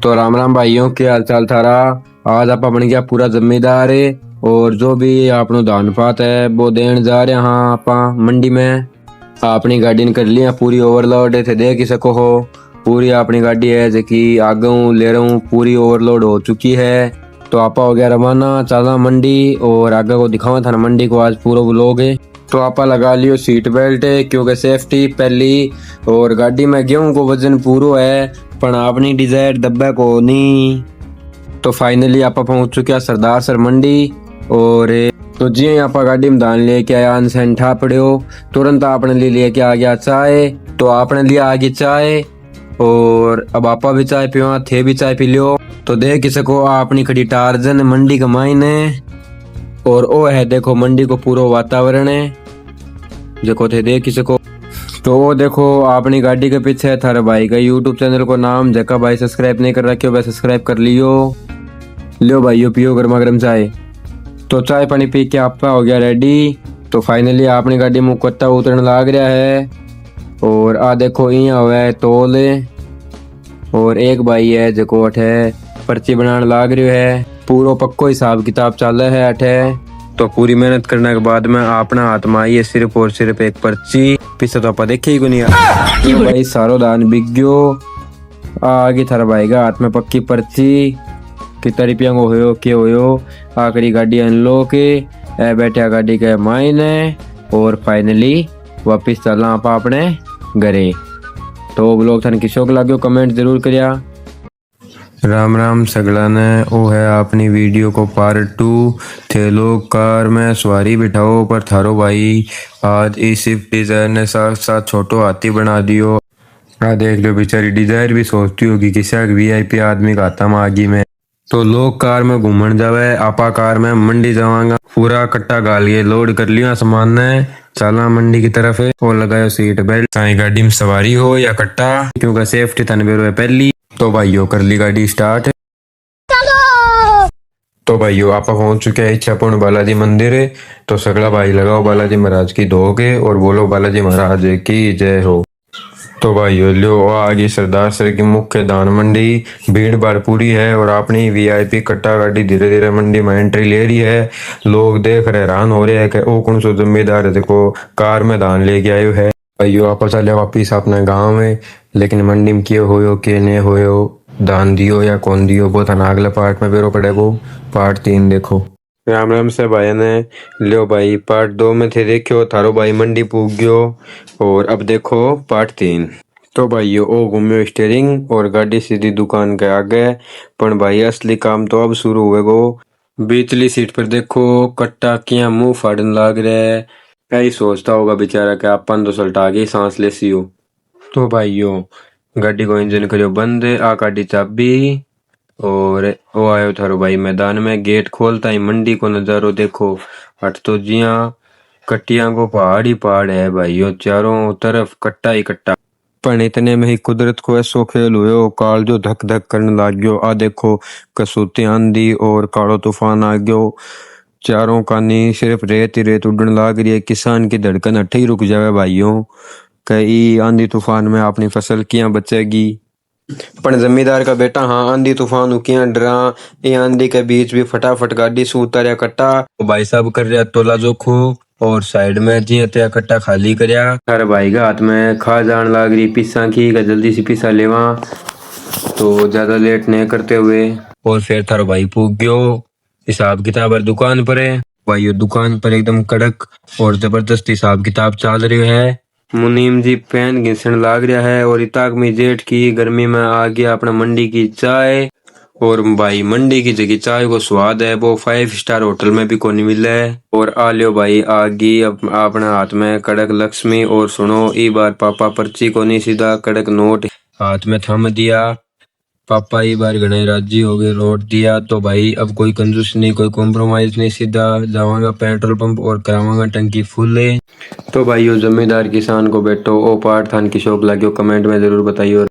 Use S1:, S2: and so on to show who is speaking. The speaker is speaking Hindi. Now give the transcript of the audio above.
S1: तो राम राम भाइयों, क्या हाल चाल थारा। आज आप बन गया पूरा जिम्मेदार है और जो भी आपनो धान पात है वो देन जा रहे हाँ आप मंडी में। अपनी गाड़ी ने कर लिया पूरी ओवरलोड थे देख ही सको हो। पूरी अपनी गाड़ी है जबकि आगे हूँ ले रहा हूँ पूरी ओवरलोड हो चुकी है। तो आप हो गया रवाना चला मंडी और आगे को दिखावा था ना मंडी को आज पूरा व्लॉग है। तो आप लगा लियो सीट बेल्ट क्योंकि सेफ्टी पहली और गाड़ी में गेहूं को वजन पूरा है पर अपनी डिजायर दब्बे को नहीं। तो फाइनली आप पहुंच चुके सरदार सर मंडी और तो जी आप गाड़ी में धान लेके आया अनसेंट ठा पड़े तुरंत आपने लिए लेके आ गया चाय। तो आपने लिया आगे चाय और अब आपा भी चाय पियो थे भी चाय पी लियो। तो देख सको अपनी खड़ी टार्जन मंडी का मायने और ओ है देखो मंडी को पूरा वातावरण है देखो थे देख सको। तो वो देखो अपनी गाड़ी के पीछे थारे भाई का यूट्यूब चैनल को नाम जका भाई सब्सक्राइब नहीं कर रखे हो भाई सब्सक्राइब कर लियो। लियो भाइयों पियो गर्मा गर्म चाय। तो चाय पानी पी के आपका हो गया रेडी। तो फाइनली अपनी गाड़ी में कुत्ता उतरने लग रहा है और आ देखो यहाँ हुआ है तोल और एक भाई है जो अठे पर्ची बनाने लाग रही है पूरा पक्को हिसाब किताब चल रहा है अठे। तो पूरी मेहनत करने के बाद में अपना हाथ में आई है सिर्फ और सिर्फ एक पर्ची पीछे तो आप देखे ही को नहीं तो भाई सारो दान बिक गयो। आगे थारा भाई का हाथ में पक्की पर्ची कितना रुपया को होयो के होयो आखिरी गाड़ी अनलॉक है बैठा गाड़ी के मायने और फाइनली वापिस चलना आप अपने घरे। तो ब्लॉग थाने किसो को लाग्यो कमेंट जरूर करिया। राम राम सगला ने ओ है अपनी वीडियो को पार्ट 2 थे लोग कार में सवारी बिठाओ पर थारो भाई आज इस स्विफ्ट डिजायर ने साथ साथ छोटो हाथी बना दियो। आ देख लो बेचारी डिजायर भी सोचती होगी किसी वीआईपी आदमी का हाथा में आगी में। तो लोग कार में घूमन जावे आपा कार में मंडी जावांगा पूरा कट्टा गाल के लोड कर लिया सामान ने चला मंडी की तरफ है और लगायो सीट बेल्ट चाहे गाड़ी में सवारी हो या कट्टा क्योंकि सेफ्टी थाने बेरो है पहली। तो भाइयों कर ली गाड़ी स्टार्ट। तो भाइयों आप पहुंच चुके हैं इच्छापूर्ण बालाजी मंदिर है। तो सगला भाई लगाओ बालाजी महाराज की धोके और बोलो बालाजी महाराज की जय हो। तो भाइयों लो आगे सरदार सर की मुख्य दान मंडी भीड़ भाड़ पूरी है और अपनी वीआईपी कट्टा गाड़ी धीरे धीरे मंडी में एंट्री ले रही है। लोग देख रहे हैरान हो रहे हैं कि ओ कौन सो जिम्मेदार है देखो कार में धान लेके आयो है। भाइयों आप चले वापिस अपने गाँव में लेकिन मंडी में क्यों होयो के नहीं होयो दान दियो या कौन दियो वो थाना अगले पार्ट में बेरो पड़ेगो पार्ट 3 देखो। राम राम से भाई ने लियो भाई पार्ट 2 में थे देखो थारो भाई मंडी पूग गयो और अब देखो पार्ट 3। तो भाइयों ओ घूमियो स्टीयरिंग और गाड़ी सीधी दुकान के आगे पर भाई असली काम तो अब शुरू हुएगो। बीचली सीट पर देखो कट्टा किया मुंह फाड़न लाग रहा है कई सोचता होगा बेचारा कि अपन तो सल्टा के सांस ले सी हो। तो भाइयों गाड़ी को इंजन करियो बंद आ गाड़ी चाबी और वो आयो थारो भाई मैदान में गेट खोलता ही मंडी को नजारो देखो हट तो जिया कट्टिया को पहाड़ ही पहाड़ है भाइयों चारों तरफ कट्टा ही कट्टा। पर इतने में ही कुदरत को ऐसो खेल हुयो काल जो धक धक करने लाग गयो आ देखो कसौती आंधी और कालो तूफान आ गयो चारों कानी सिर्फ रेत ही रेत उड़न लाग रही है। किसान की धड़कन अठे ही रुक जावे भाइयों कई आंधी तूफान में अपनी फसल किया बचेगी। पर जमींदार का बेटा हाँ आंधी तूफान किया डरा ये आंधी के बीच भी फटाफट गाड़ी से उतारिया कट्टा भाई साहब कर रहा तोला जोखो और साइड में जी त्या कट्टा खाली करया हर भाई का हाथ में खा जान लाग रही पिसा की जल्दी से पिसा लेवा। तो ज्यादा लेट नहीं करते हुए और फिर थारो भाई पूग गयो हिसाब किताब दुकान पर है। भाई दुकान पर एकदम कड़क और जबरदस्त हिसाब किताब चल रही है। मुनीम जी पेन घिसण लाग रहा है और इताक में जेठ की गर्मी में आ गया अपना मंडी की चाय और भाई मंडी की जगह चाय को स्वाद है वो 5 स्टार होटल में भी कोनी मिले है। और आ लियो भाई आगी अपने हाथ में कड़क लक्ष्मी और सुनो ई बार पापा पर्ची को नहीं सीधा कड़क नोट हाथ में थम दिया पापा ये बार घने राजी हो गए रोट दिया। तो भाई अब कोई कंजूस नहीं कोई कॉम्प्रोमाइज नहीं सीधा जावांगा पेट्रोल पंप और करावांगा टंकी फुल है। तो भाइयों जमींदार किसान को बैठो ओ पार्ट थान की शौक लाग्यो कमेंट में जरूर बताइयो।